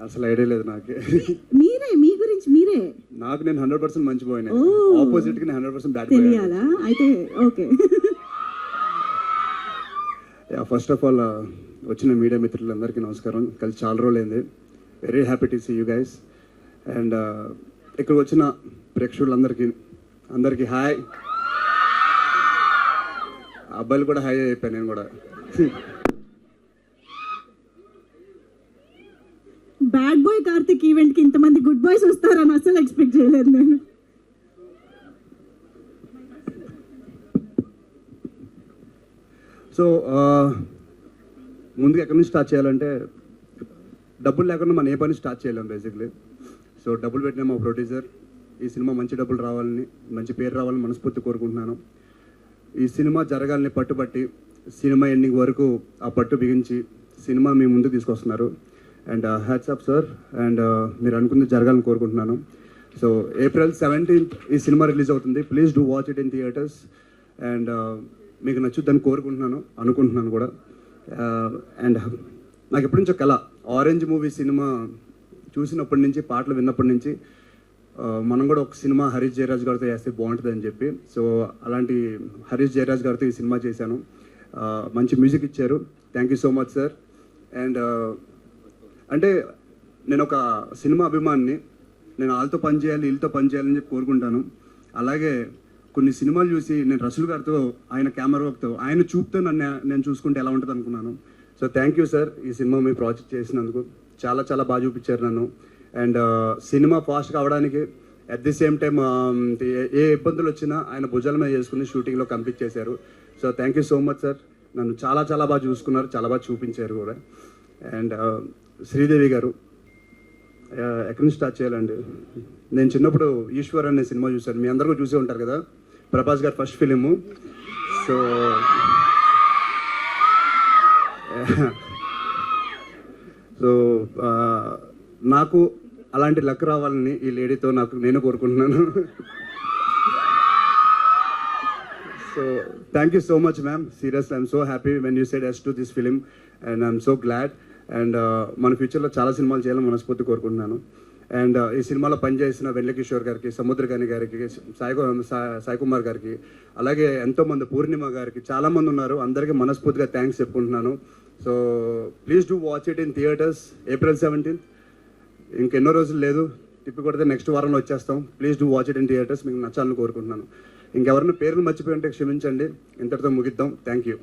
అసలు ఐడియా లేదు నాకు. మీ గురించి మీరే నాకు నేను 100% మంచి పోయినా, ఆపోజిట్ కి నేను 100% బ్యాడ్ తెలియాలా అయితే? ఓకే. ఫస్ట్ ఆఫ్ ఆల్ వచ్చిన మీడియా మిత్రులందరికీ నమస్కారం. కలిసి చాలా రోజులైంది. Very happy to see you guys. And ఇక్కడ వచ్చిన ప్రేక్షకులందరికీ హాయ్. అబ్బాయిలు కూడా హాయ్ అయిపోయాను నేను కూడా. బ్యాడ్ బాయ్ కార్తిక్ ఈవెంట్ కి ఇంతమంది గుడ్ బాయ్స్ వస్తారని అసలు ఎక్స్పెక్ట్ చేయలేదు నేను. సో ముందుగా ఎక్కడి నుంచి స్టార్ట్ చేయాలంటే, డబ్బులు లేకుండా మనం ఏ పని స్టార్ట్ చేయలేం బేసిక్లీ. సో డబ్బులు పెట్టిన మా ప్రొడ్యూసర్ ఈ సినిమా మంచి డబ్బులు రావాలని, మంచి పేరు రావాలని మనస్ఫూర్తి కోరుకుంటున్నాను. ఈ సినిమా జరగాలని పట్టుబట్టి సినిమా ఎండింగ్ వరకు ఆ పట్టు బిగించి సినిమా మీ ముందుకు తీసుకొస్తున్నారు. And hats off sir. And మీరు అనుకుంది జరగాలని కోరుకుంటున్నాను. సో April 17th ఈ సినిమా రిలీజ్ అవుతుంది. Please do watch it in theatres. And మీకు నచ్చుద్దని అనుకుంటున్నాను కూడా. అండ్ నాకు ఎప్పటి నుంచో కళ, ఆరెంజ్ మూవీ సినిమా చూసినప్పటి నుంచి, పాటలు విన్నప్పటి నుంచి మనం కూడా ఒక సినిమా హరీష్ జయరాజ్ గారితో చేస్తే బాగుంటుంది అని చెప్పి, సో అలాంటి హరీష్ జయరాజ్ గారితో ఈ సినిమా చేశాను. మంచి మ్యూజిక్ ఇచ్చారు. Thank you so much sir. And అంటే నేను ఒక సినిమా అభిమానిని. నేను వాళ్ళతో పనిచేయాలి, వీళ్ళతో పనిచేయాలని చెప్పి కోరుకుంటాను. అలాగే కొన్ని సినిమాలు చూసి నేను రసూల్ గారితో, ఆయన కెమెరా వర్క్తో, ఆయన చూపుతో నేను చూసుకుంటే ఎలా ఉంటుంది అనుకున్నాను. So thank you sir. ఈ సినిమా మీ ప్రాజెక్ట్ చేసినందుకు చాలా చాలా బాగా చూపించారు నన్ను. అండ్ సినిమా ఫాస్ట్గా అవడానికి అట్ ది సేమ్ టైం ఏ ఇబ్బందులు వచ్చినా ఆయన భుజాల మీద చేసుకుని షూటింగ్లో కంప్లీట్ చేశారు. So thank you so much sir. నన్ను చాలా చాలా బాగా చూసుకున్నారు, చాలా బాగా చూపించారు కూడా. అండ్ శ్రీదేవి గారు, ఎక్కడి నుంచి స్టార్ట్ చేయాలండి? నేను చిన్నప్పుడు ఈశ్వర్ అనే సినిమా చూశాను. మీ అందరూ చూసే ఉంటారు కదా, ప్రభాస్ గారు ఫస్ట్ ఫిలిము. సో నాకు అలాంటి లక్ రావాలని ఈ లేడీతో నేను కోరుకుంటున్నాను. So thank you so much ma'am. Seriously I'm so happy when you said yes to this film and I'm so glad. And మన ఫ్యూచర్లో చాలా సినిమాలు చేయాలని మనస్ఫూర్తి కోరుకుంటున్నాను. అండ్ ఈ సినిమాలో పనిచేసిన వెంకటేశ్వర్ గారికి, సముద్రకాని గారికి, సాయి కుమార్ గారికి, అలాగే ఎంతోమంది పూర్ణిమ గారికి, చాలామంది ఉన్నారు. అందరికీ మనస్ఫూర్తిగా థ్యాంక్స్ చెప్పుకుంటున్నాను. So please do watch it in theatres April 17th. ఇంకెన్నో రోజులు లేదు, తిప్పి కొడితే నెక్స్ట్ వారంలో వచ్చేస్తాం. Please do watch it in theatres. మీకు నచ్చాలని కోరుకుంటున్నాను. ఇంకెవరైనా పేర్లు మర్చిపోయి ఉంటే క్షమించండి. ఇంతటితో ముగిద్దాం. Thank you.